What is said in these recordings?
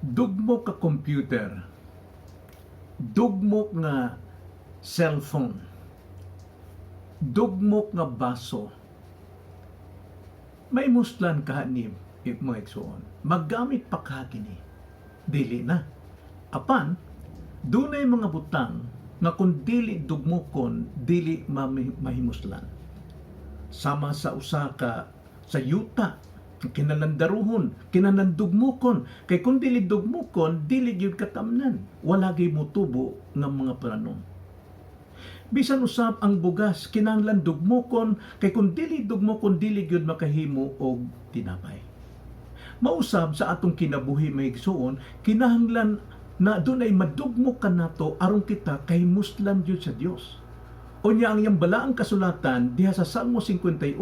Dugmo ka computer, dugmo nga cellphone, dugmo nga baso, may muslan ka ni mo igsoon. Maggamit pa ka kini. Dili na. Apan, dunay mga butang nga kung dili dugmokon, dili mahimuslan. Sama sa usa ka sa yuta, kinalandaruhon, kinanandugmukon. Kay kung dili dugmukon, dili gyud katamnan. Wala gyud motubo nga mga pranom. Bisan usab ang bugas, kinahanglan dugmukon, kay kung dili dugmukon, dili gyud makahimo og tinapay. Mausab sa atong kinabuhi maigsuon, kinahanglan na dunay madugmok kanato aron kita kahimuslan gyud sa Dios. Unya ang iyang balaang kasulatan diha sa Salmo 51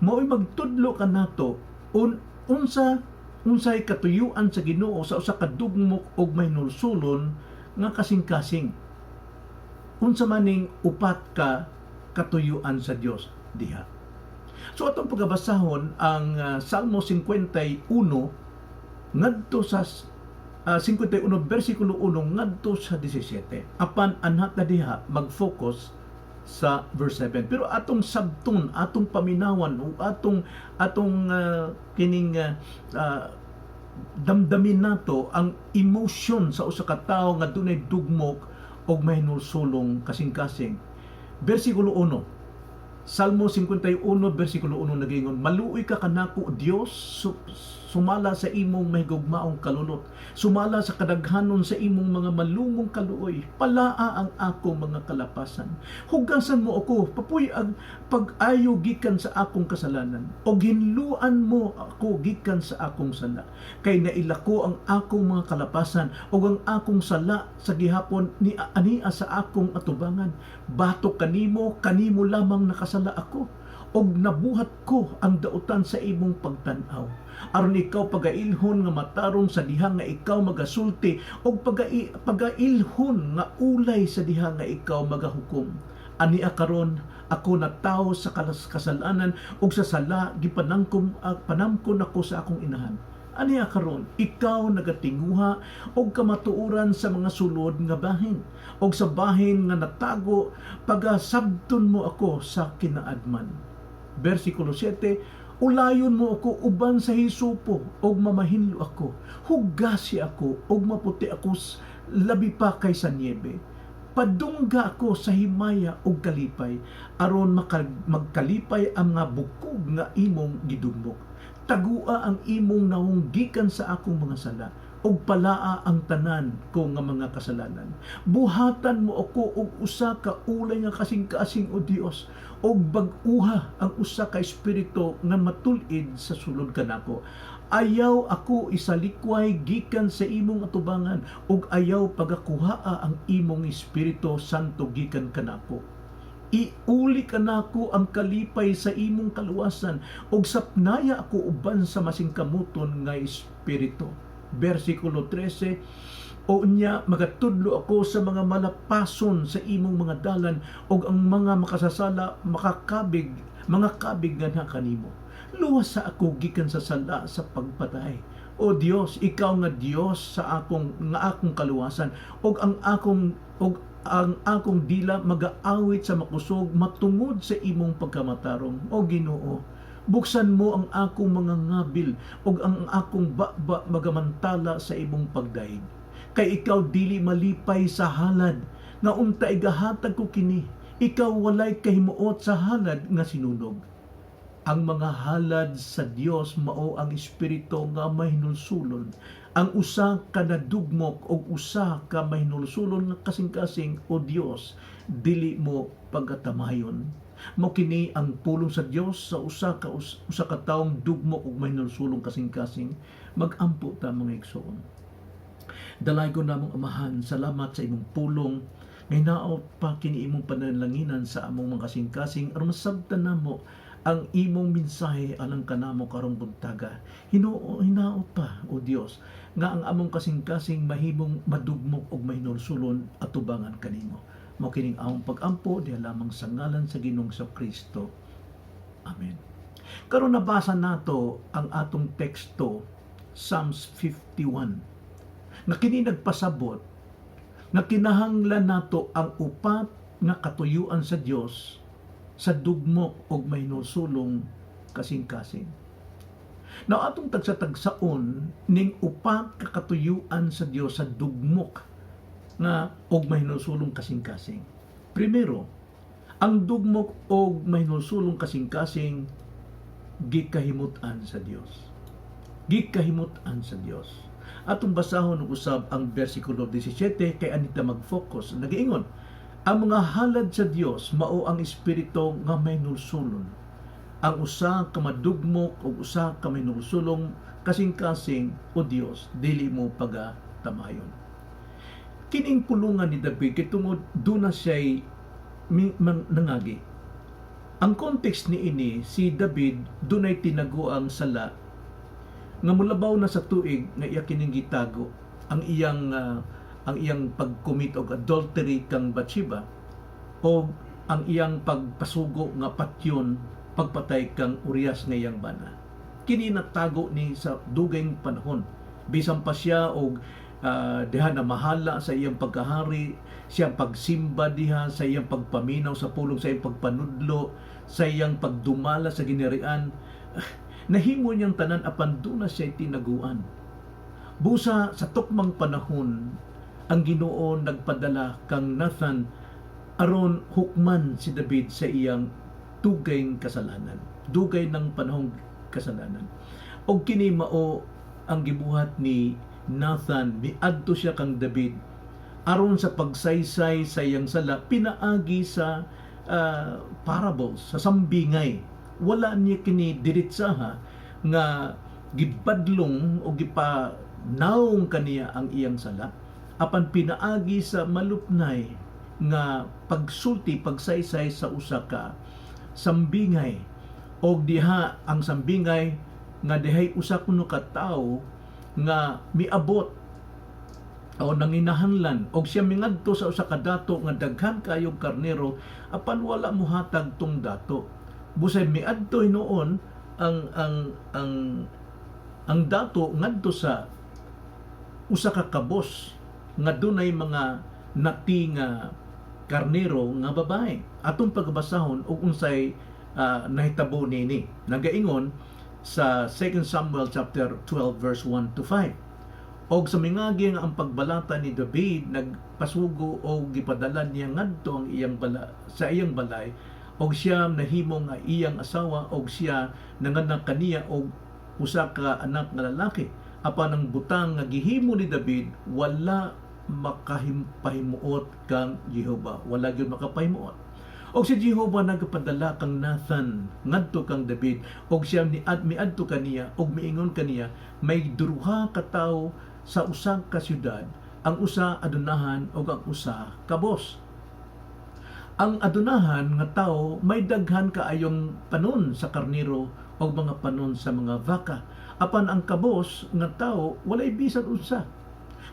mao'y magtudlo kanato unsay katuyuan sa Ginoo sa usa ka dugmok og mahinulsulon nga kasing-kasing. Unsa maning upat ka katuyuan sa Dios diha. So atong pagabasahon ang Salmo 51 ngadto sa 51 bersikulo 1 ngadto sa 17. Apan anhat na diha mag-focus sa verse 7. Pero atong sabton, atong paminawan o atong kining damdamin nato ang emotion sa usa ka tawo nga dunay dugmok og mahinulsulong kasing-kasing. Bersikulo 1. Salmo 51 bersikulo 1 nagingon, maluoy ka kanako Dios, sumala sa imong mahigugmaong kalulot, sumala sa kadaghanon sa imong mga malumong kaluoy, palaa ang akong mga kalapasan. Hugasan mo ako, papuy ang pag-ayo gikan sa akong kasalanan, o ginluan mo ako gikan sa akong sala. Kay nailako ang akong mga kalapasan, o ang akong sala sa gihapon ni ania sa akong atubangan. Batok kanimo lamang nakasala ako, og nabuhat ko ang dautan sa imong pagtan-aw. Aron ikaw pagailhon nga matarong sa diha nga ikaw magasulti, og pagailhon nga ulay sa diha nga ikaw magahukom. Ania karon ako na tawo sa kasalanan, og sa sala gipanangkom panamkon ako sa akong inahan. Ania karon ikaw nagatinguha og kamatuoran sa mga sulod nga bahin, og sa bahin nga natago pagasabton mo ako sa kinaadman. Bersikulo 7, ulayon mo ako uban sa hisupo og mamahinlo ako, hugasi ako og maputi ako labi pa kaysa niebe. Padungga ako sa himaya og kalipay aron magkalipay ang mga bukog nga imong gidugmok. Tagua ang imong naong gikan sa akong mga sala, og palaa ang tanan ko nga mga kasalanan. Buhatan mo ako og usa ka ulay nga kasing-kasing o Dios, og bag-uha ang usa ka espiritu nga matulid sa sulod kanako. Ayaw ako isalikway gikan sa imong atubangan, og ayaw pagakuhaa ang imong Espiritu Santo gikan kanako. Iuli kanako ang kalipay sa imong kaluwasan, og sapnaya ako uban sa masingkamuton nga espiritu. Bersikulo 13, o unya magatudlo ako sa mga malapason sa imong mga dalan, og ang mga makasasala mga kabig nga kanimo. Luwas sa ako gikan sa sala sa pagpatay. O Dios, ikaw nga Dios sa akong kaluwasan, og ang akong dila magaawit sa makusog matungod sa imong pagkamatarong. O Ginoo, buksan mo ang akong mga ngabil, og ang akong baba magamantala sa imong pagdaig. Kay ikaw dili malipay sa halad, nga unta igahatag ko kini. Ikaw walay kahimuot sa halad nga sinunog. Ang mga halad sa Dios mao ang espiritu nga mahinulsulon. Ang usa ka nadugmok o usa ka mahinulsulon nga kasing-kasing o Dios, dili mo pagatamayon. Mao kini ang pulong sa Dios sa usa ka taong dugmok og mahinulsulon kasing-kasing. Magampo ta mga igsoon. Dalaygon namong Amahan, salamat sa imong pulong. May naot pa kini imong pananlanginan sa among mga kasing-kasing aron masabtan namo ang imong mensahe alang kanamo karong buntaga. Hinaot pa, O Dios, nga ang among kasing-kasing mahimong madugmok og mahinulsulon at tubangan kanimo. Mao kining among pag-ampo diha lamang sa ngalan sa Ginoong Kristo. Amen. Karon nabasa nato ang atong teksto, Psalms 51. nga kini nagpasabot nga kinahanglan nato ang upat nga katuyuan sa Dios sa dugmok og mahinulsulong kasing-kasing. Now atong tagsa-tagsaon ning upat ka katuyuan sa Dios sa dugmok nga og mahinulsulong kasing-kasing. Primero, ang dugmok og mahinulsulong kasing-kasing gikahimutan sa Dios. Gikahimutan sa Dios. Atong basahon og usab ang bersikulo 17 kay anita mag-focus. Nagaingon, ang mga halad sa Dios mao ang espiritu nga mahinulsulon. Ang usa ka madugmok ug usa ka mahinulsulong kasing-kasing o Dios dili mo pagatamayon. Kining pulungan ni David kay tungod duna siya'y nangagi. Ang context ni ini, si David dunay tinaguang sala nga mulabaw na sa tuig nga iya kining gitago ang iyang pag-commit og adultery kang Bathsheba o ang iyang pagpasugo nga patyon pagpatay kang Urias nga iyang bana. Kini natago ni sa dugayng panahon bisan pa siya og diha na mahala sa iyang pagkahari, siyang pagsimba diha, sa iyang pagpaminaw sa pulong, sa iyang pagpanudlo, sa iyang pagdumala sa ginerian. Nahimo niyang tanan apan duna siya tinaguan. Busa sa tukmang panahon, ang Ginoo nagpadala kang Nathan aron hukman si David sa iyang dugayng kasalanan. Dugay ng panahong kasalanan. Og kini mao ang gibuhat ni Nathan, miadto siya kang David aron sa pagsaysay sa iyang sala, pinaagi sa parables, sa sambingay. Wala niya kini diretsaha nga gibadlong o gipanaong kaniya ang iyang sala, apan pinaagi sa malupnay nga pagsulti, pagsaysay sa usa ka sambingay. Og diha ang sambingay nga dihay usa kuno ka tawo nga miabot o nanginahanglan og siya mingadto sa usa ka dato nga daghan kayog karnero apan wala mohatag tong dato. Busay miadto hinuon ang dato ngadto sa usa ka kabos nga dunay mga nati nga karnero nga babae. Atong pagbasahon og unsay nahitabo nini. Nagaingon sa 2 Samuel chapter 12 verse 1 to 5. Og sa mingagi nga ang pagbalata ni David nagpasugo og gipadala niya ngadto ang iyang sa iyang balay og siya nahimo nga iyang asawa og siya nanganak kaniya og usa ka anak nga lalaki. Apan ang butang nga gihimo ni David wala makahimuot kang Jehova. Wala gyud makapahimuot. Og si Jehova nagpadala kang Nathan ngadto kang David og siya miadto kaniya og miingon kaniya may duha ka tawo sa usa ka syudad, ang usa adunahan og ang usa kabos. Ang adunahan nga tawo may daghan kaayong panon sa karnero o mga panon sa mga vaka. Apan ang kabos nga tawo walay bisan unsa.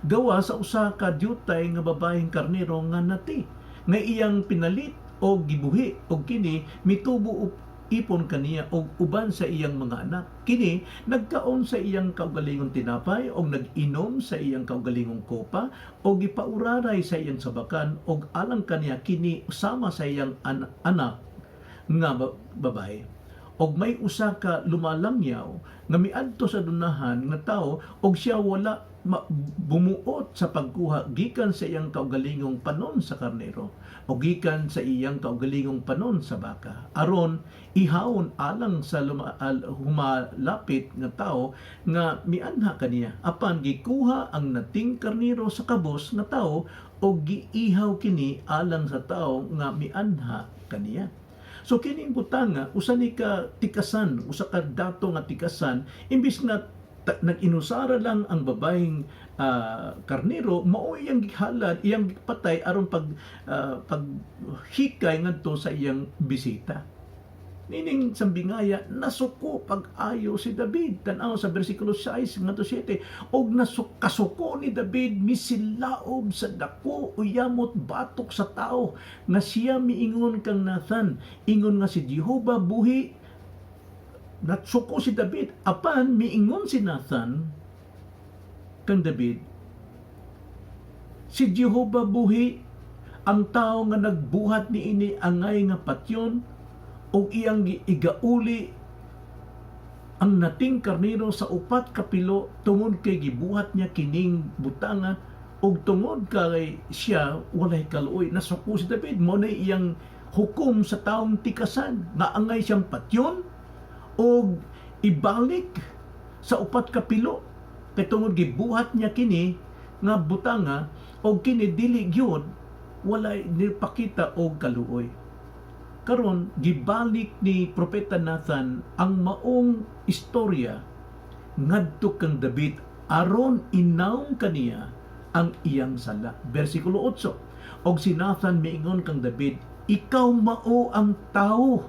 Gawa sa usa ka diutay nga babaeng karnero nga nati nga iyang pinalit o gibuhi o kini mitubo ipon kaniya og uban sa iyang mga anak. Kini nagkaon sa iyang kaugalingong tinapay o nag-inom sa iyang kaugalingong kopa o gipauraray sa iyang sabakan og alang kaniya kini usama sa iyang anak nga babae. Og may usa ka lumalangyaw nga miadto sa dunahan nga tawo og siya wala bumuot sa pagkuha gikan sa iyang kaugalingong panon sa karnero o gikan sa iyang kaugalingong panon sa baka aron ihawon alang sa humalapit nga tao nga mianha kaniya apan gikuha ang nating karnero sa kabos nga tao o giihaw kini alang sa tao nga mianha kaniya. So kining butanga usa ni ka tikasan, usa ka dato nga tikasan imbis nga nag-inusara lang ang babaeng karnero, mao iyang gihalad, iyang patay aron paghikay ngadto sa iyang bisita. Nining sambingaya nasuko pag-ayo si David. Tan-aw sa bersikulo 6 ngadto 7, og kasuko ni David misilaob sa dako uyamot batok sa tao nga siya miingon kang Nathan, ingon nga si Jehova buhi. Natsuko si David, apan miingon si Nathan kang David, Si Jehovah buhi, ang tao nga nagbuhat ni ini angay nga patyon, o iyang igauli ang nating karnero sa upat kapilo tungod kay gibuhat niya kining butanga, og tungod kay siya walay kaluoy. Nasuko si David mo na iyang hukom sa taong tikasan nga angay siyang patyon og ibalik sa upat kapilo kay tungod gibuhat niya kini nga butanga, og kini dili gyud walay nipakita og kaluoy. Karon gibalik ni Propeta Nathan ang maong istorya ngadto kang David aron inawon kaniya ang iyang sala. Versikulo 8. Og si Nathan miingon kang David, ikaw mao ang tao,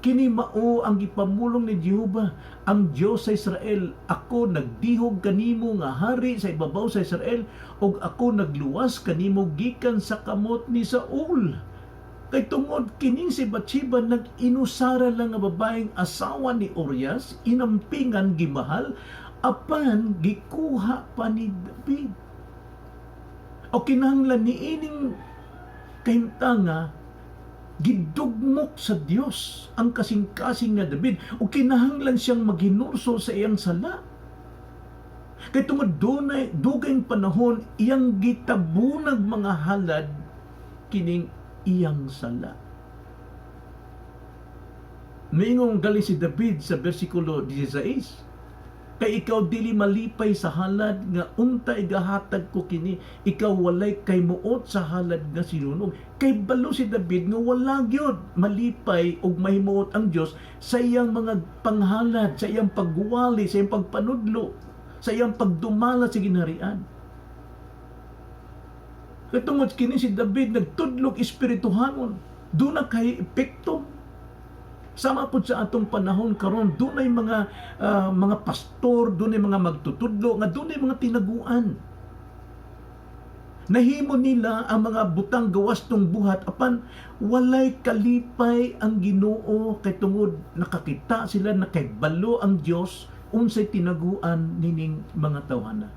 kini mao ang gipamulong ni Jehova, ang Dios sa Israel. Ako nagdihog kanimo nga hari sa ibabaw sa Israel, og ako nagluwas kanimo gikan sa kamot ni Saul. Kay tungod kining si Bathsheba nag-inusara lang nga babaeng asawa ni Urias, inampingan gimahal, apan gikuha pa ni David. O kinahanglan ni ining kahimtanga gidugmok sa Dios ang kasing-kasing nga David, o kinahanglan siyang maghinurso sa iyang sala. Kay tungod dunay dugay panahon iyang gitabunag mga halad kining iyang sala. Naingong gali si David sa versikulo 16, kay ikaw dili malipay sa halad nga unta igahatag ko kini, ikaw walay kay muot sa halad nga sinunog. Kay balo si David nga wala gyud malipay og mahimuot ang Dios sa iyang mga panghalad, sa iyang pagwali, sa iyang pagpanudlo, sa iyang pagdumala sa ginharian. Katungod kini si David nagtudlog espirituhanon, doon na kay epekto. Sama po sa atong panahon karon, doon ay mga pastor, doon ay mga magtutudlo, nga doon ay mga tinaguan. Nahimo nila ang mga butang gawas tong buhat, apan walay kalipay ang Ginoo, kay tungod nakakita sila na kay balo ang Dios unsay tinaguan nining mga tawhana.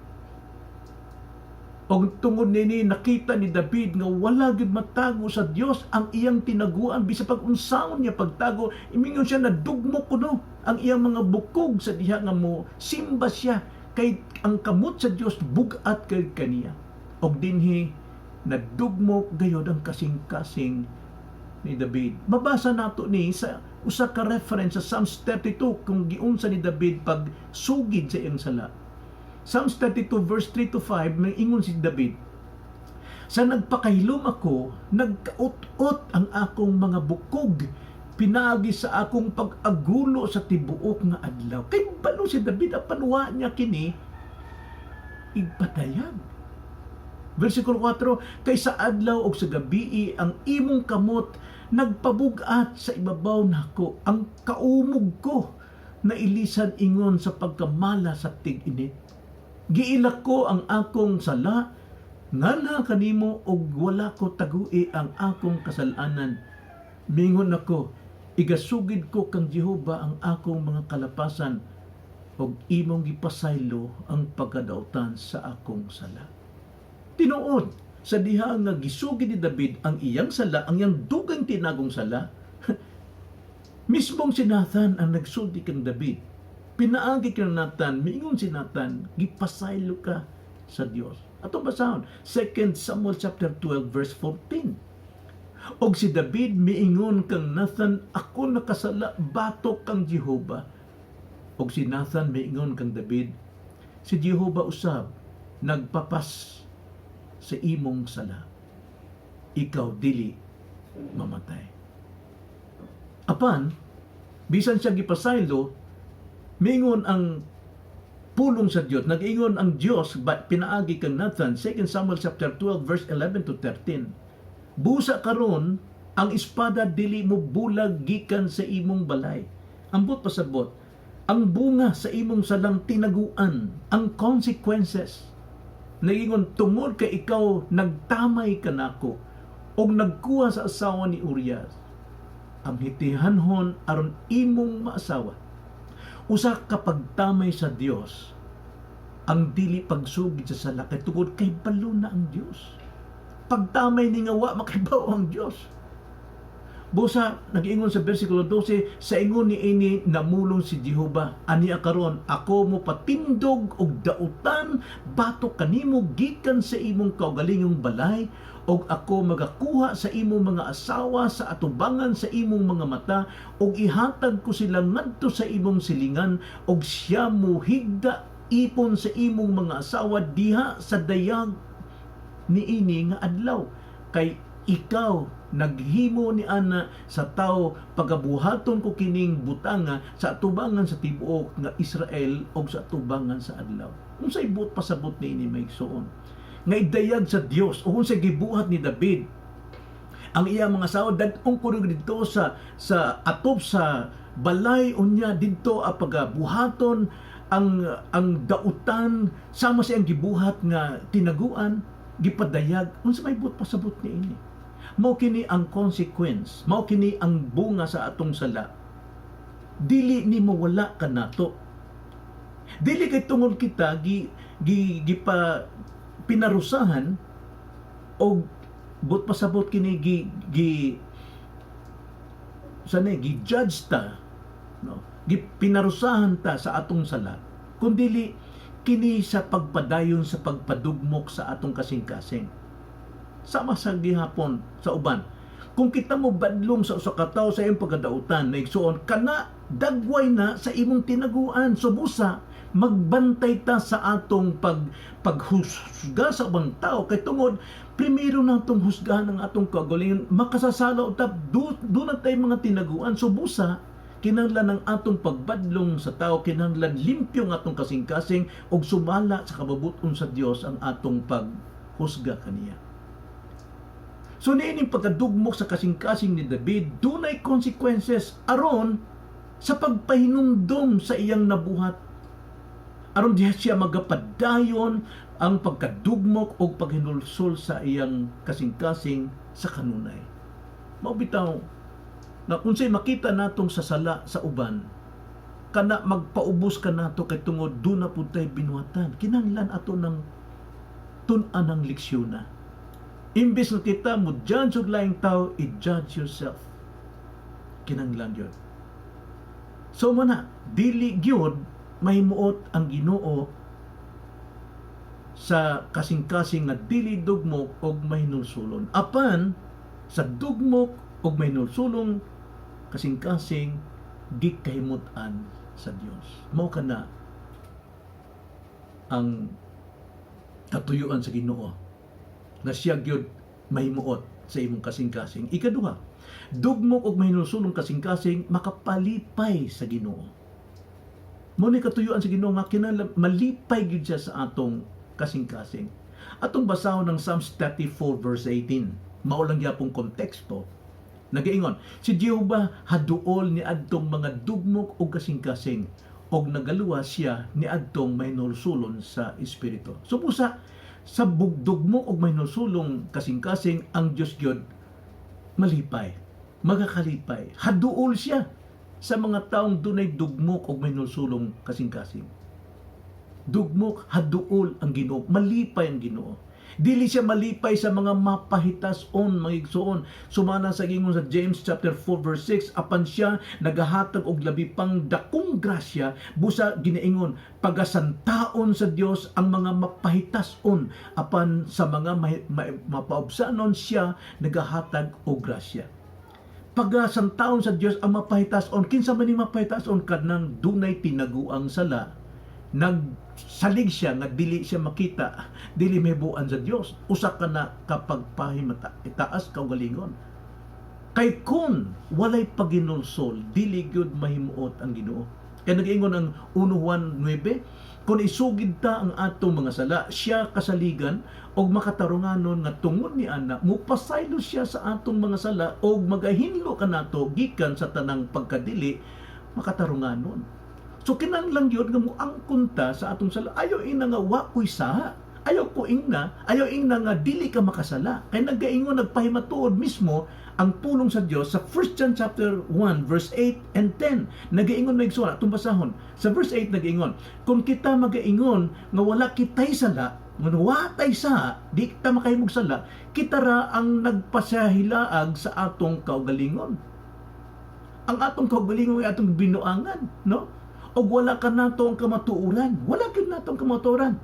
Og tungod nini nakita ni David nga wala gid matago sa Dios ang iyang tinaguan, bisa pag unsaon niya pagtago, imingon siya na dugmo kuno ang iyang mga bukog sa diha nga mo simba siya, kay ang kamot sa Dios bugat kay kaniya. Og dinhi nadugmok gayod ang kasing-kasing ni David. Mabasa nato ni sa usa ka reference sa Psalms 32 kung giunsa ni David pag sugid sa iyang sala. Psalms 32 verse 3 to 5, may ingon si David, sa nagpakahilom ako, nagkaot-ot ang akong mga bukog, pinaagi sa akong pag-agulo sa tibuok nga adlaw. Kay balo si David, apanwa niya kini, igpatayag. Versikulo 4, kay sa adlaw o sa gabi ang imong kamot nagpabugat sa ibabaw nako, ang kaumog ko na ilisan ingon sa pagkamala sa tig-init. Giilak ko ang akong sala, ngana kanimo og wala ko tagui ang akong kasalanan. Mingon ako, igasugid ko kang Jehova ang akong mga kalapasan, og imong gipasaylo ang pagkadautan sa akong sala. Tinuod sa diha nga gisugid ni David ang iyang sala, ang iyang dugang tinagong sala, mismong si Nathan ang nagsulti kang David. Pinaagi ka ng Nathan, miingon si Nathan, gipasaylo ka sa Dios. Ato basahon, 2 Samuel chapter 12 verse 14. Og si David miingon kang Nathan, ako nakasala, batok kang Jehova. Og si Nathan miingon kang David, si Jehova usab nagpapas sa imong sala, ikaw dili mamatay. Apan bisan siya gipasaylo, mingon ang pulong sa Dios, nag-ingon ang Dios, pinaagi kang Nathan, 2 Samuel chapter 12 verse 11 to 13. Busa karon ang espada dili mo bulag gikan sa imong balay. Ambot pasabot, ang bunga sa imong salang tinaguan, ang consequences. Nag-ingon tungod kay ikaw nagtamay kanako og nagkuha sa asawa ni Urias. Ang hitihanhon aron imong maasawa. Usa ka pagtamay sa Dios, ang dili pagsugid sa sala kay tungod kay balo na ang Dios. Pagtamay ni nga wa makibaw ang Dios. Busa nag-ingon sa bersikulo 12, sa ingon ni ini namulong si Jehova, aniya karon ako mo patindog og dautan batok kanimo gikan sa imong kaugalingong balay, og ako magakuha sa imong mga asawa sa atubangan sa imong mga mata, og ihatag ko sila ngadto sa imong silingan, og siya mo higda ipon sa imong mga asawa diha sa dayag niini nga adlaw, kay ikaw naghimo ni ana sa tao pagabuhaton ko kining butanga sa atubangan sa tibuok nga Israel og sa atubangan sa adlaw. Unsay buot pasabot niini maigsoon nga idayag sa Dios o unsay gibuhat ni David ang iya mga asawa dag-ong kuno didto sa atop sa balay unya didto a pagabuhaton ang dautan sama sa ang gibuhat nga tinaguan gipadayag. Unsa may buot pasabot niini? Mao kini ang consequence, mao kini ang bunga sa atong sala. Dili ni mawala kanato. Dili kay tungod kita pinarusahan og but pasabot kini gi-judge ta, no? Pinarusahan ta sa atong sala. Kundili kini sa pagpadayon sa pagpadugmok sa atong kasing-kasing. Sama sa gihapon sa uban. Kung kita mo badlong sa usa ka tawo sa iyong pagkadautan, naigsuon kana dagway na sa imong tinaguan. So busa magbantay ta sa atong paghusga sa ubang tao kay tungod primero natong husgahan ang atong kaugalingon, makasasala ta do na tay mga tinaguan. So busa kinahanglan ang atong pagbadlong sa tao, kinahanglan limpyo ang atong kasing-kasing og sumala sa kababuton sa Dios ang atong paghusga kaniya. So niining pagkadugmok sa kasing-kasing ni David, dunay consequences aron sa pagpahinumdom sa iyang nabuhat. Aron diha siya magapadayon ang pagkadugmok o paghinulsol sa iyang kasing-kasing sa kanunay. Mao bitaw na unsay makita natong sa sala sa uban, kana magpaubos ka nato kay tungod do na pud tay binuhatan. Kinahanglan ato ng tun-an ng leksyon na. Imbes na kita mo judge og laing tao, i-judge yourself. Kinahanglan yun. So mana, dili gyud mahimuot ang Ginoo sa kasing-kasing nga dili dugmok og mahinulsulon. Apan sa dugmok og mahinulsulong kasing-kasing di kahimutan sa Dios. Mao kana ang katuyuan sa Ginoo na siya gyud mahimuot sa imong kasing-kasing. Ikaduha, dugmok og mahinulsulong kasing-kasing makapalipay sa Ginoo. Mao ni katuyuan sa Ginoo nga kinahanglan malipay gyud siya sa atong kasing-kasing. Atong basahon ng Psalms 34 verse 18. Mao lang gyapong konteksto. Nagaingon, si Jehova haduol ni adtong mga dugmok og kasing-kasing og nagaluwa siya ni adtong mahinulsulon sa espiritu. So busa sa bugdugmok og mahinulsulong kasing-kasing ang Dios gyud malipay, magakalipay. Haduol siya sa mga taong dunay dugmok og mahinulsulong kasing-kasing. Dugmok, haduol ang Ginoo, malipay ang Ginoo. Dili siya malipay sa mga mapahitas-on, magigsuon. Sumana sa gingon sa James chapter 4 verse 6, apan siya nagahatag og labi pang dakong grasya, busa ginaingon, pagasantaon sa Dios ang mga mapahitas-on, apan sa mga mapaubsanon siya nagahatag og grasya. Pagasantaon sa Dios ang mapahitas-on, kinsa man ni mapahitas-on kanang dunay tinaguang sala, nagsalig siya nga dili siya makita, dili mahibuan sa Dios, usa ka na kapag pahimata itaas kaugalingon. Kay kun walay paginulsol, dili gyud mahimuot ang Ginoo. Kaya nag-ingon ang 1 Juan 9, kung isugid ta ang atong mga sala, siya kasaligan og makatarunganon nga tungod ni ana mupasaylo siya sa atong mga sala og magahinlo kanato gikan sa tanang pagkadili makatarunganon. So kinahanglan gyud nga moangkon ta sa atong sala. Ayaw ina nga wa ko'y saha. Ayaw ko ingna nga dili ka makasala. Kay nagaingon nagpahimatuod mismo ang pulong sa Dios sa 1 John chapter 1 verse 8 and 10. Nagaingon na igsoon atong basahon. Sa verse 8 nagaingon, kung kita magaingon nga wala kitay sala, nga watay sa di kita makahimog sala, kita ra ang nagpasahilaag sa atong kaugalingon. Ang atong kaugalingon ay atong binuangan, no? O wala ka nato ang kamatuoran. Wala gyud nato ang kamatuoran.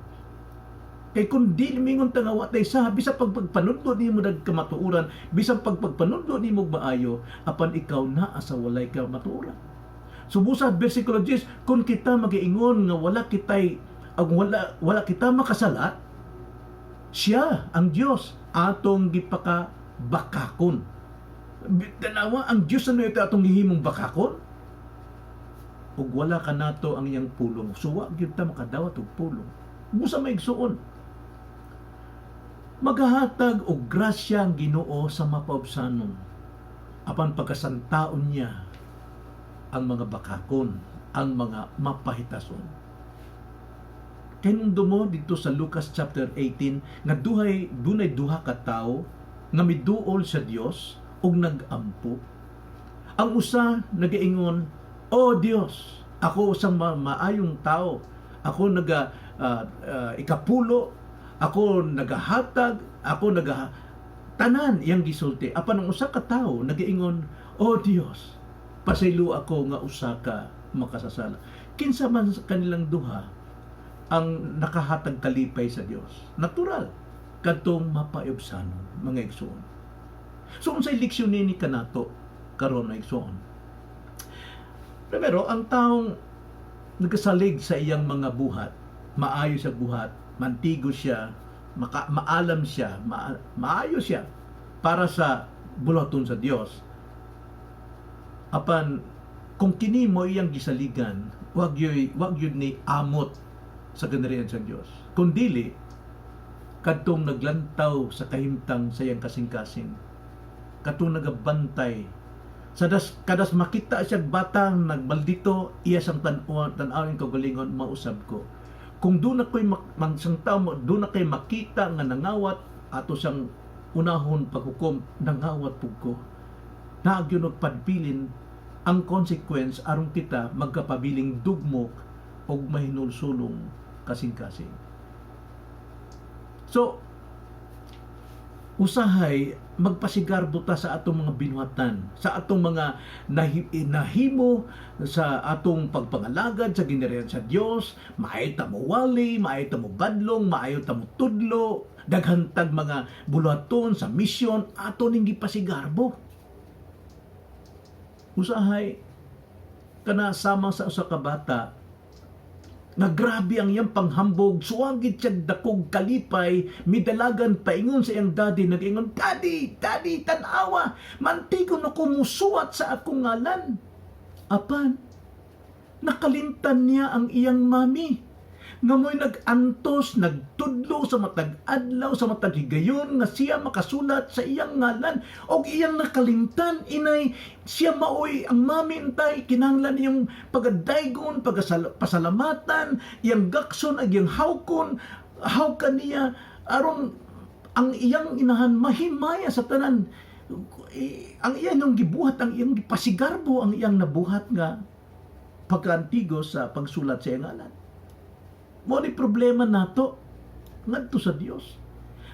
Kay kung di mingon ta nga watay sa bisa pagpagpanudlo nimo dag kamatuoran, bisan pagpagpanudlo nimo maayo, apan ikaw naa sa walay kamatuoran. Subusa bersikulo 10, kung kita magiingon nga wala wala kita makasala, siya ang Dios atong gipakabakakon. Tanawa ang Dios ano ito atong gihimong bakakon? Ug wala ka nato ang iyang pulong, suwa gyud ta makadawat og pulong. Busa maigsuon. Maghahatag og grasya ang Ginoo sa mapaubsanon, apan pagkasantaon niya ang mga bakakon, ang mga mapahitason. Kay mo dito sa Lucas chapter 18 nga dunay duha ka tawo nga miduol sa Dios ug nagampo. Ang usa nagaingon, "O Dios, ako usang maayong tao. Ako ikapulo, ako nagahatag, ako tanan iyang gisulti." Apan ang usa ka tawo nagaingon, "O Dios, pasaylo ako nga usa ka makasasala." Kinsa man sa kanilang duha ang nakahatag kalipay sa Dios? Natural kadtong mapayubsanon, mga igsoon. So unsay leksyon ni kanato karon na igsoon? Pero ang taong nagkasalig sa iyang mga buhat, maayo sa buhat, mantigo siya, maalam siya, maayo siya para sa bulaton sa Dios. Apan kung kini mo iyang gisaligan, wag yun ni amot sa ganarian sa Dios. Kung dili kadtong naglantaw sa kahimtang sa iyang kasing-kasing, kadtong nagabantay sa kadas makita siya batang nagbaldito, iya sang tan-awon kaugalingon mausab ko. Kung doon ako'y mansang tao, doon na kay makita nga nangawat ato sang unahon paghukom, nangawat pug ko. Naagyon og padbilin ang consequence aron kita magkapabiling dugmok og mahinulsulong kasing-kasing. So usahay magpasigarbo ta sa atong mga binuhatan, sa atong mga nahimo sa atong pagpangalagad sa ginarihan sa Dios. Maayo ta mo wali, maayo ta mo badlong, maayo ta mo tudlo, daghantag mga buluhaton sa misyon aton ning gipasigarbo. Usahay kana sama sa usa ka bata nga grabe ang iyang panghambog, suwagit siya dakog kalipay, midalagan paingon sa iyang daddy, nag-ingon, "Daddy, tanawa, mantigon ako musuwat sa akong ngalan." Apan, nakalimtan niya ang iyang mami, nga mo'y nag-antos, nagtudlo sa matag adlaw, sa matag higayon, nga siya makasulat sa iyang ngalan, o iyang nakalimtan, inay, siya maoy, ang mami intay, kinahanglan iyang pagadaygon, pasalamatan, iyang gakson, ag iyang hawkon niya, aron ang iyang inahan mahimaya sa tanan, ang iyang gibuhat, ang iyang pasigarbo, ang iyang nabuhat nga pagkaantigo sa pagsulat sa iyang ngalan. Mo ni problema nato ngadto sa Dios.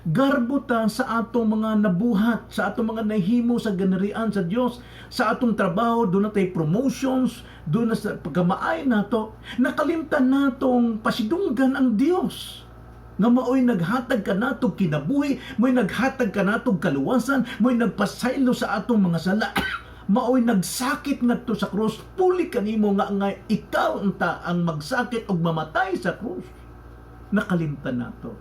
Garbo ta sa atong mga nabuhat, sa atong mga nahimo sa ganarian sa Dios, sa atong trabaho, doon na tay promotions, doon na sa pagkamaay nato, nakalimtan natong pasidunggan ang Dios. Nga maoy naghatag ka natong kinabuhi, mo'y naghatag ka natong kaluwasan, mo'y nagpasaylo sa atong mga sala. Maoy nagsakit ngadto sa krus, puli kanimo nga ikaw unta ang magsakit og mamatay sa krus. Nakalimtan nato.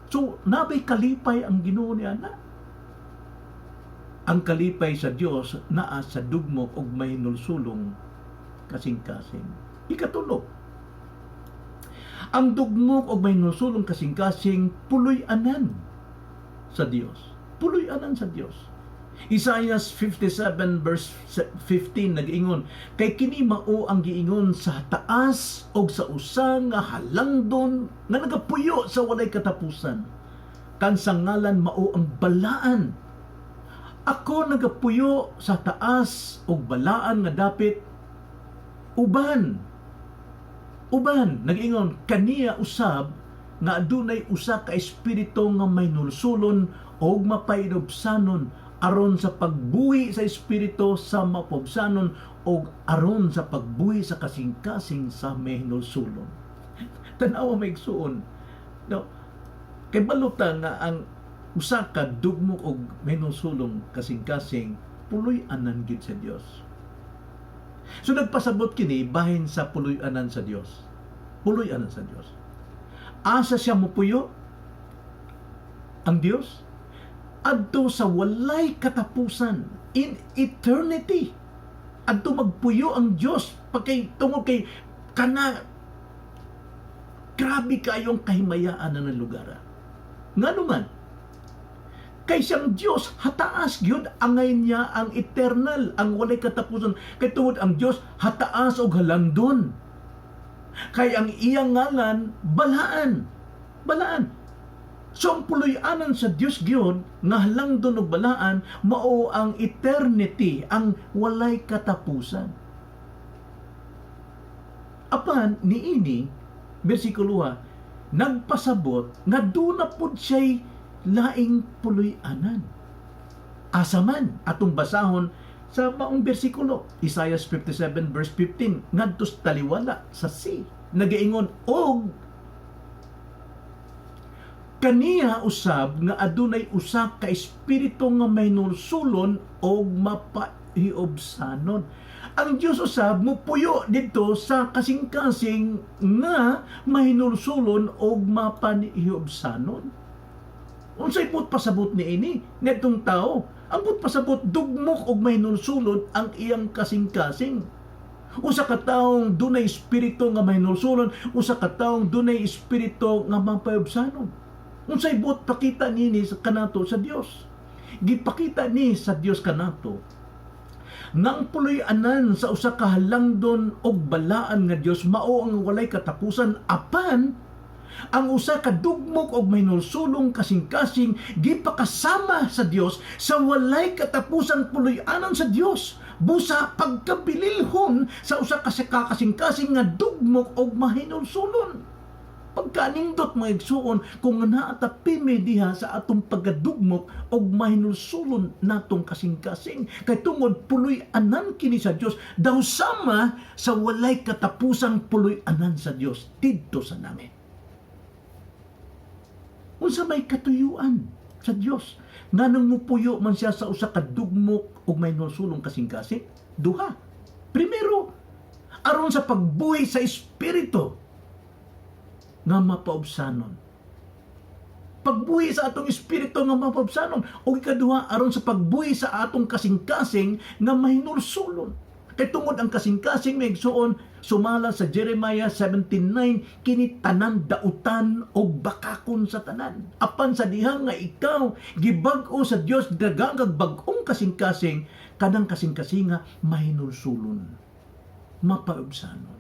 So nabay kalipay ang Ginoo ni ana. Ang kalipay sa Dios naa sa dugmok og mahinulsulong kasing-kasing. Ikatulo, ang dugmok og mahinulsulong kasing-kasing puloy-anan sa Dios. Puloy-anan sa Dios. Isaiah 57 verse 15 nag-ingon, "Kay kini mao ang giingon sa taas og sa usa nga halangdon nga nagapuyo sa walay katapusan. Kan sa ngalan mao ang balaan. Ako nagapuyo sa taas og balaan nga dapit uban nag-ingon kaniya usab nga adunay usa ka espiritu nga may nulsulon og mapainobsanon aron sa pagbuhi sa espiritu sa mapobsanon og aron sa pagbuhi sa kasing-kasing sa may nulsulon. Tanawa may igsuon. No, kay baluta nga ang usa ka dugmo og may nulsulong kasing-kasing puloy-anan gid sa Dios. So nagpasabot kini bahin sa puloy-anan sa Dios. Puloy-anan sa Dios. Asa siya mopuyo ang Dios? Adto sa walay katapusan, in eternity. Adto magpuyo ang Dios pagkay tungod kay kana grabe kayong kahimayaan na ng lugar. Ngano man kay siyang Dios hataas gyud angay niya ang eternal, ang walay katapusan. Kay tungod ang Dios hataas og halangdon. Kay ang iyang ngalan balaan. So ang puloy-anan sa Dios gyud nga halangdon og balaan mao ang eternity, ang walay katapusan. Apan niini bersikulo 2 nagpasabot nga duna pud siya'y laing puloy-anan. Asa man atong basahon sa maong bersikulo, Isaiah 57 verse 15, ngadtos taliwala sa sea, nagaingon og kaniya usab nga adunay usa ka espiritu nga may nulsulon og mapahiobsanon. Ang Dios usab mopuyo dito sa kasing-kasing nga mahinulsulon og mapahiobsanon. Unsay put pasabot ni ini netong tao? Ang put pasabot dugmok og may nulsulon ang iyang kasing-kasing. Usa ka taong dunay espiritu nga may nulsulon, usa ka taong dunay espiritu nga mapahiobsanon. Unsay but pakita nini sa kanato sa Dios? Gipakita ni sa Dios kanato nang puloy-anan sa usa ka halangdon og balaan nga Dios mao ang walay katapusan, apan ang usa ka dugmok og may nulsulong kasing-kasing gipakasama sa Dios sa walay katapusan puloy-anan sa Dios busa pagkabililhon sa usa ka kasing-kasing nga dugmok og mahinulsulon. Pagkanindot mga igsuon kung naatapimi diha sa atong pagdugmok og mahinulsulon natong kasing-kasing kay tungod puloy-anan kini sa Dios daw sama sa walay katapusang puloy-anan sa Dios didto sa namin. Unsa may katuyuan sa Dios nganong mupuyo man siya sa usa ka dugmok og mahinulsulong kasing-kasing? Duha. Primero, aron sa pagbuhi sa espiritu nga mapaubsanon. Pagbuhi sa atong espiritu nga mapaubsanon. O ikaduha, aron sa pagbuhi sa atong kasing-kasing nga mahinulsulon. Kay tungod ang kasing-kasing may igsuon, sumala sa Jeremiah 17:9, kini tanan dautan o bakakon sa tanan. Apan sa diha nga ikaw, gibag-o sa Dios dagagag bag-ong kasing-kasing, kanang kasing-kasing nga mahinulsulon, mapaubsanon.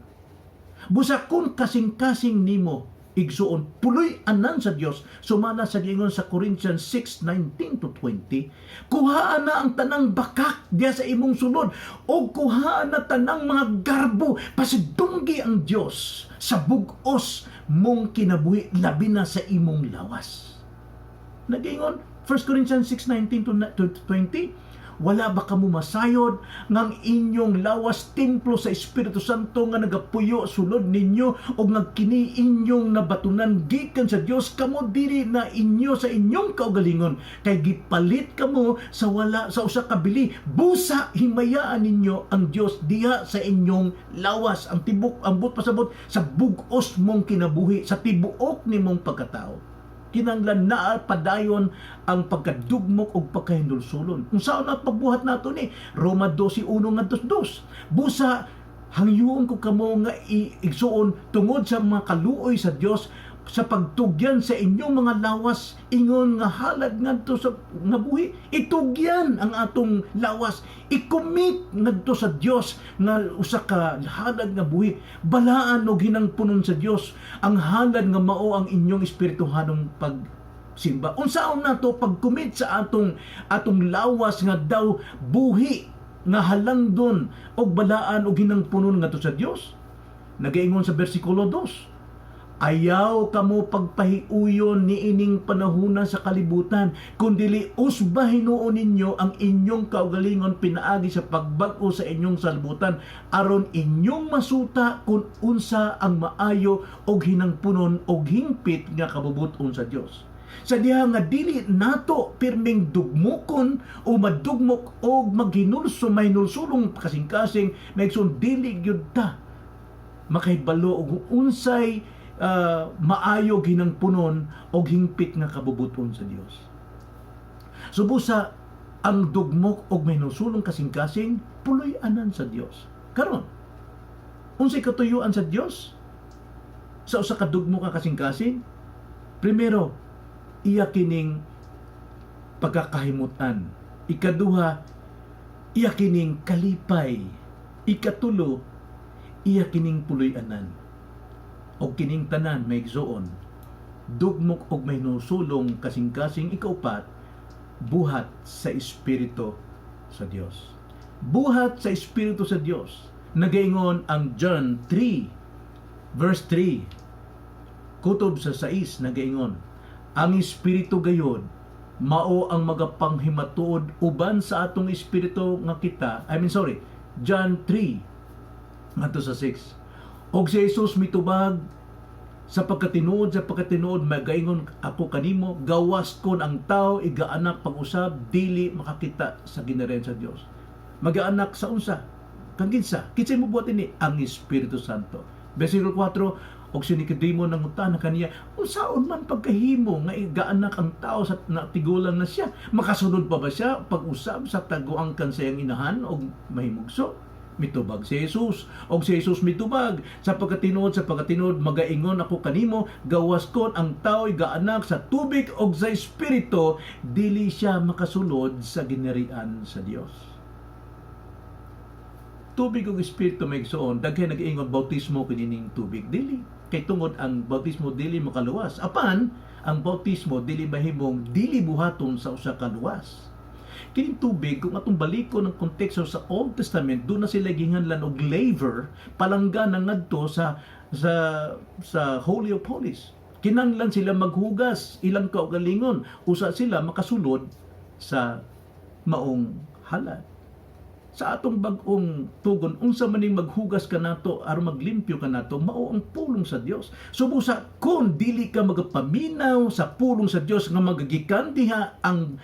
Busa kung kasing-kasing nimo igsuon puloy-anan sa Dios, sumala sa giingon sa Corinthians 6:19-20, kuhaan na ang tanang bakak diya sa imong sulod o kuhaan na tanang mga garbo pasidunggi ang Dios sa bug-os mong kinabuhi labi na sa imong lawas. Nagingon 1 Corinthians 6:19-20, wala ba kamo masayod ngang inyong lawas templo sa Espiritu Santo nga nagapuyo sulod ninyo o nagkini inyong nabatunan gikan sa Dios, kamo diri na inyo sa inyong kaugalingon kay gipalit kamo sa wala sa usa ka bili, busa himayaan ninyo ang Dios diha sa inyong lawas. Ang tibok ang but pasabot sa bug-os mong kinabuhi, sa tibuok nimong pagkatao. Kinanglan na padayon ang pagkadugmok o pagkahinulsulon. Kung saan na pagbuhat nato ni Roma 12:1-2. Busa hangyoon ko kamo nga igsuon tungod sa mga kaluoy sa Dios sa pagtugyan sa inyong mga lawas, ingon nga halad ngadto sa nabuhi, itugyan ang atong lawas, i-commit ngadto sa Dios nga usa ka halad nga buhi, balaan og hinangpunon sa Dios ang halad nga mao ang inyong espirituhanong simba. Unsaon nato pag-commit sa atong lawas nga daw buhi nga halangdon og balaan og hinangpunon ngadto sa Dios. Nagaingon sa bersikulo 2, ayaw kamo pagpahiuyon ni ining panahuna sa kalibutan, kundili usba hinuon ninyo ang inyong kaugalingon pinaagi sa pagbag-o sa inyong salibutan, aron inyong masuta kung unsa ang maayo og hinangpunon og hingpit nga kabubuton sa Dios. Sa diha nga dili nato pirming dugmokon o madugmok og maghinulso mahinulsulong kasing-kasing, naigsoon dili gyud ta makahibalo og unsay maayo hinangpunon o hingpit nga kabubuton sa Dios. Subusa ang dugmok og mahinusulong kasing-kasing puloy-anan sa Dios. Karon, unsay katuyuan sa Dios sa usa ka dugmok nga kasing-kasing? Primero, iya kining pagkakahimutan. Ikaduha, iya kining kalipay. Ikatulo, iya kining puloy-anan. O kining tanan may igsoon, dugmok og mahinusulong kasing-kasing. Ikaupat, buhat sa Espiritu sa Dios. Buhat sa Espiritu sa Dios. Nagaingon ang John 3 verse 3, kutob sa 6, nagaingon, ang Espiritu gayod mao ang magapanghimatuod uban sa atong espiritu nga kita. John 3 ngadto sa 6. Og si Jesus mitubag sa pagkatinuod magaingon ako kanimo, gawas kon ang tao igaanak pag-usab dili makakita sa gineren sa Dios. Magaanak sa unsa? Kang kinsa? Kinsay mo buhat ini? Ang Espiritu Santo. Versikulo 4, og si Nicodemo nangutan kaniya, unsaon man pagkahimo nga igaanak ang tao sa natigulang na siya? Makasunod pa ba siya pag-usab sa taguang kansayang inahan og mahimugso? Mitubag si Jesus, og si Jesus mitubag sa pagkatinuod magaingon ako kanimo, gawas kon ang tao'y gaanak sa tubig og sa espiritu, dili siya makasulod sa ginerian sa Dios. Tubig og espiritu may igsoon, daghay nag-ingon bautismo kinining tubig, dili kay tungod ang bautismo dili makaluwas, apan ang bautismo dili mahimong dili buhaton sa usa ka luwas. Kining tubig, kung atong baliko ng konteksto sa Old Testament, doon na sila ginganlan og laver, palangga na ngadto sa Holy of Holies. Kinanglan sila maghugas, ilang kaugalingon, usa sila makasulod sa maong halad. Sa atong bag-ong tugon, unsa maning maghugas ka nato aron maglimpyo ka nato, mao ang pulong sa Dios. Subusa kung dili ka magapaminaw sa pulong sa Dios nga magagikan diha ang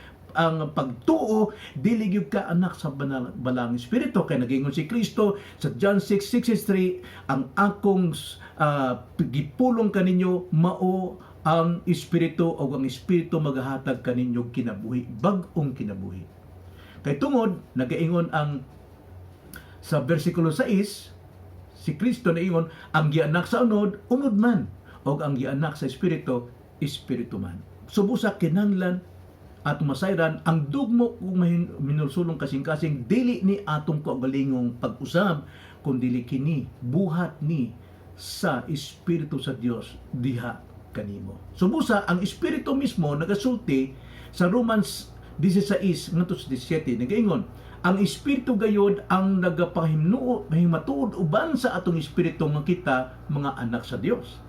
pagtuo, dili gyud ka anak sa balang espiritu. Kay nagingon si Kristo sa John 6:63, ang akong gipulong kaninyo mao ang espiritu, o ang espiritu magahatag kaninyo kinabuhi, bag-ong kinabuhi. Kay tungod nagaingon ang sa bersikulo 6, si Kristo naingon, ang gianak sa unod man, o ang gianak sa espiritu man. Subusa kinanglan at masayran ang dugmo kung minulsulong kasing-kasing, dili ni atong kaugalingong pag-usab, kundi kini buhat ni sa Espiritu sa Dios diha kanimo. Subusa ang Espiritu mismo nagasulti sa Romans 16 ngadto sa 17, nagaingon, ang Espiritu gayod ang nagapahimatuod uban sa atong espiritu nga kita mga anak sa Dios.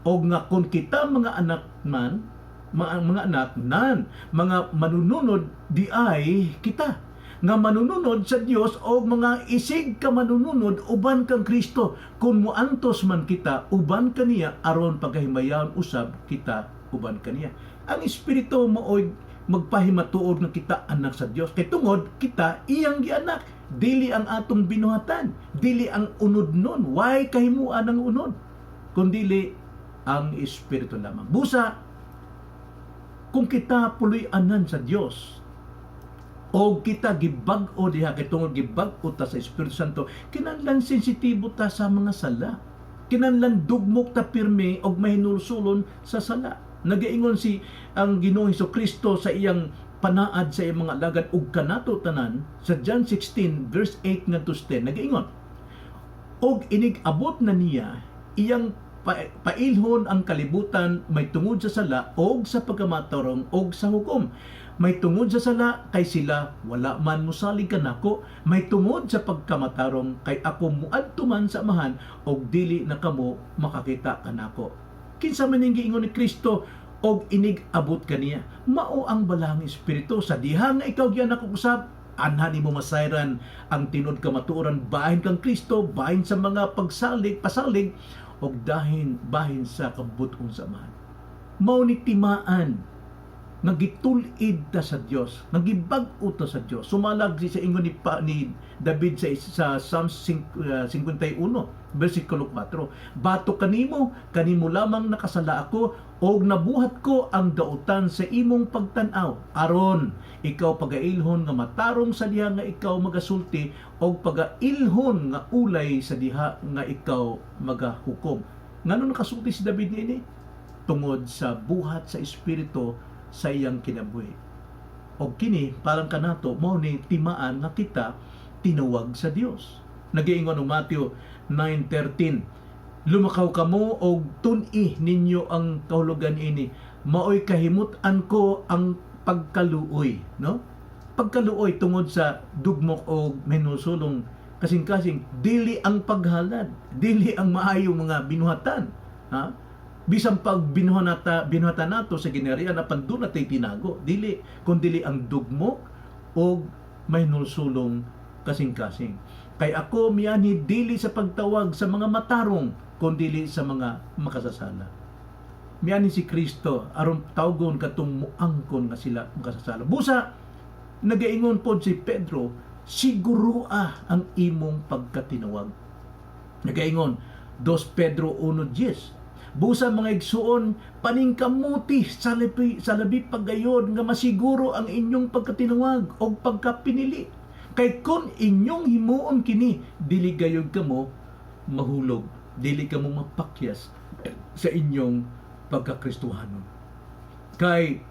O nga kung kita mga anak man, mga anak nan, mga manununod di ay kita nga manununod sa Dios, o mga isig ka manununod uban kang Kristo, kung muantos man kita uban kaniya, aron pagkahimayaon usab kita uban kaniya. Ang espiritu mooy magpahimatuod nga kita anak sa Dios, kay tungod kita iyang gianak, dili ang atong binuhatan, dili ang unod nun. Why kahimuan ang unod kundili ang espiritu lamang. Busa kung kita puloy-anan sa Dios o kita gibag-o diha, kay tungod gibag-o ta sa Espiritu Santo, kinahanglan sensitibo ta sa mga sala, kinahanglan dugmok ta pirme og mahinulsulon sa sala. Nagaingon si ang Ginoong Hesukristo sa iyang panaad sa iyang mga alagad ug kanato tanan sa John 16 verse 8 ngadto 10, nagaingon, og inig abot na niya iyang pailhon ang kalibutan may tungod sa sala og sa pagkamatarong og sa hukom. May tungod sa sala kay sila wala man mosalig kanako, may tungod sa pagkamatarong kay ako muadto man sa amahan og dili na kamo makakita kanako. Kinsa man ning giingon ni Kristo og inig abot kaniya, mao ang balang espiritu sa diha nga ikaw giyan ako usab, anhan mo masayran ang tinod kamatuoran bahin kang Kristo, bahin sa mga pasalig og bahin sa kabuton sa amahan. Mao ni timaan nga gitulid ta sa Dios, nga gibag-o ta sa Dios. Sumalag sa ingon ni David sa Psalms 51 versikulo 4. Bato kanimo lamang nakasala ako og nabuhat ko ang dautan sa imong pagtan-aw. Aron ikaw pagailhon nga matarong sa diha nga ikaw magasulti og pagailhon nga ulay sa diha nga ikaw magahukom. Ngano nakasulti si David niini? Tungod sa buhat sa espiritu sa iyang kinabuhi. O kini parang kanato mao ni timaan nga kita tinawag sa Dios. Nagiingon ng Matthew 9:13, lumakaw kamo og tun-i ninyo ang kahulugan ini, maoy kahimut-an ko ang pagkaluoy, no? Pagkaluoy tungod sa dugmok og menusulong kasing-kasing, dili ang paghalad, dili ang maayong mga binuhatan, ha? Bisan pag binuhatan nato sa ginerian na pandun natay tinago, dili kundi ang dugmok o may nulsulong kasing-kasing. Kay ako miyani dili sa pagtawag sa mga matarong kundi sa mga makasasala. Miyani si Kristo aron tawgon katong muangkon nga sila makasasala. Busa nagaingon pod si Pedro, siguro ang imong pagkatinawag. Nagaingon 2 Pedro 1:10, busa mga igsuon, paningkamuti sa labi paggayon nga masiguro ang inyong pagkatinawag o pagkapinili. Kay kung inyong himuon kini, dili gayod kamo mahulog, dili kamo mapakyas sa inyong pagkakristuhanon. Kay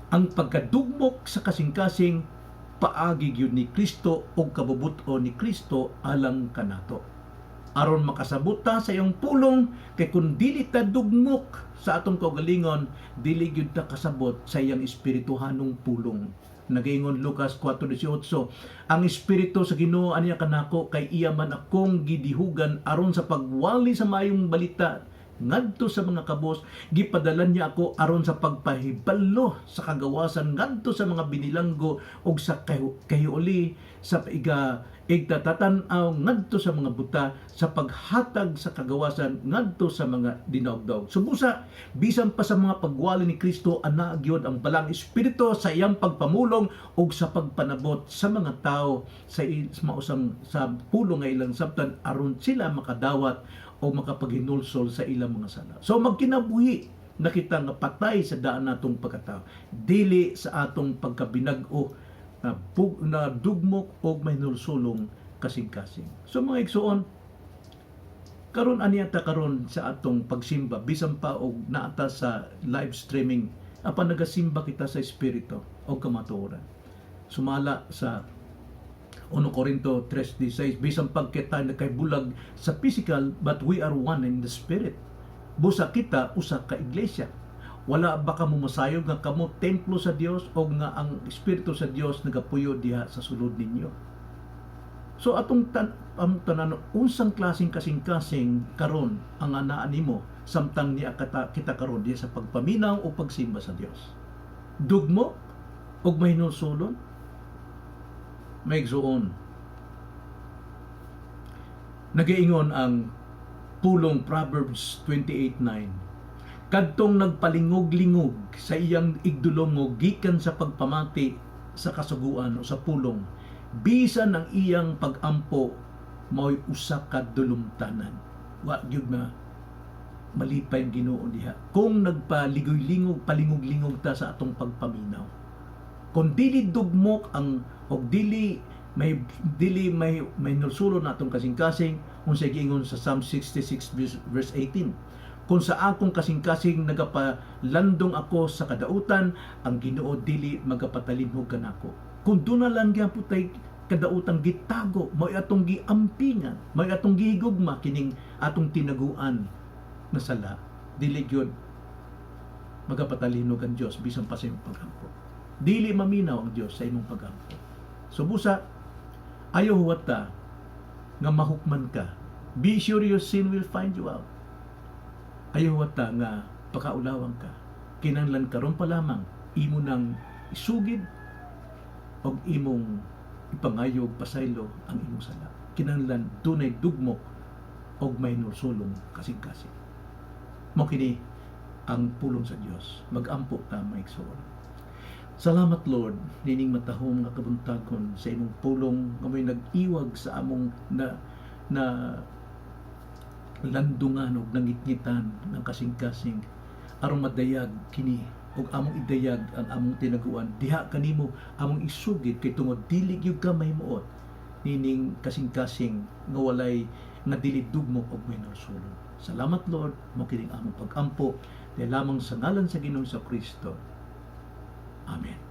ang pagkadugmok sa kasing-kasing paagi gyud ni Kristo o kabubuton ni Kristo alang kanato. Aron makasabot ta sa iyong pulong, kay kung dili ta dugmok sa atong kaugalingon, dili gyud ta kasabot sa iyang espirituhanong pulong. Nagaingon Lucas 4:18, ang espiritu sa Ginoo aniya kanako kay iya man akong gidihugan aron sa pagwali sa maayong balita ngadto sa mga kabos, gipadalan niya ako aron sa pagpahibalo sa kagawasan ngadto sa mga binilanggo ug sa kahiuli sa igtatatan-aw ngadto sa mga buta, sa paghatag sa kagawasan ngadto sa mga dinaugdaog. Subusa bisan pa sa mga pagwali ni Kristo ana gyud ang balang espiritu sa iyang pagpamulong ug sa pagpanabot sa mga tao sa mausang sa pulong nga ilang sabtan aron sila makadawat o makapaghinulsol sa ilang mga sala. So magkinabuhi na kita nga patay sa daan natong pagkatao, dili sa atong pagkabinag-o na dugmok o may nulsulong kasing-kasing. So mga igsuon, karon aniya ta karon sa atong pagsimba bisan pa og naata sa live streaming apan nagasimba kita sa espiritu o kamatuoran. Sumala sa 1 Corinto 3:16, bisan pag kita nagkaibulag sa physical, but we are one in the spirit. Busa kita usa ka iglesia. Wala ba kamo masayog nga kamo templo sa Dios o nga ang espiritu sa Dios nagapuyo diha sa sulod ninyo? So atong tanan unsang klaseng kasing-kasing karon ang anaa nimo samtang niya kita karon diha sa pagpaminaw o pagsimba sa Dios. Dugmo og mahinulsulon, maigsuon. Nagaingon ang pulong Proverbs 28:9. Kadtong nagpalingog-lingog sa iyang igdulongog gikan sa pagpamati sa kasuguan o sa pulong, bisan ang iyang pagampo mao'y usa ka dulumtanan. Wa gyud na malipay ang Ginoo diha. Kung nagpaligoy-lingog, palingog-lingog ta sa atong pagpaminaw. Kung dili dugmok ang og dili may nulsulo natong kasing-kasing, unsay giingon sa Psalm 66 verse 18. Kung sa akong kasing-kasing nagapalandong ako sa kadautan, ang Ginoo dili magapatalimhog kanako. Kung doon na lang gyapon tay kadautang gitago, may atong giampingan, may atong gihigugma kining atong tinaguan na sala, dili gyud magapatalinog ang Dios bisan pa sa imong paghampo. Dili maminaw ang Dios sa imong paghampo. So busa ayaw huwata nga mahukman ka. Be sure your sin will find you out. Ayaw huwata nga pakaulawang ka. Kinahanglan karon pa lamang imo nang isugid og imong ipangayog pasaylo ang imong sala. Kinahanglan dunay dugmok og may nulsulong kasing-kasing. Mao kini ang pulong sa Dios. Mag-ampo ta maigsoon. Salamat Lord nining matahom nga kabuntagon sa imong pulong nga may nag-iwag sa among na landungan og nangitngitan ng kasing-kasing aron madayag kini ug among idayag ang among tinaguan diha kanimo among isugid kay tungod dili gyud ka mahimuot nining kasing-kasing nga walay nga dili dugmok og may nulsulong. Salamat Lord mo kining among pag-ampo dahil lamang sa ngalan sa Ginoong Kristo. Amen.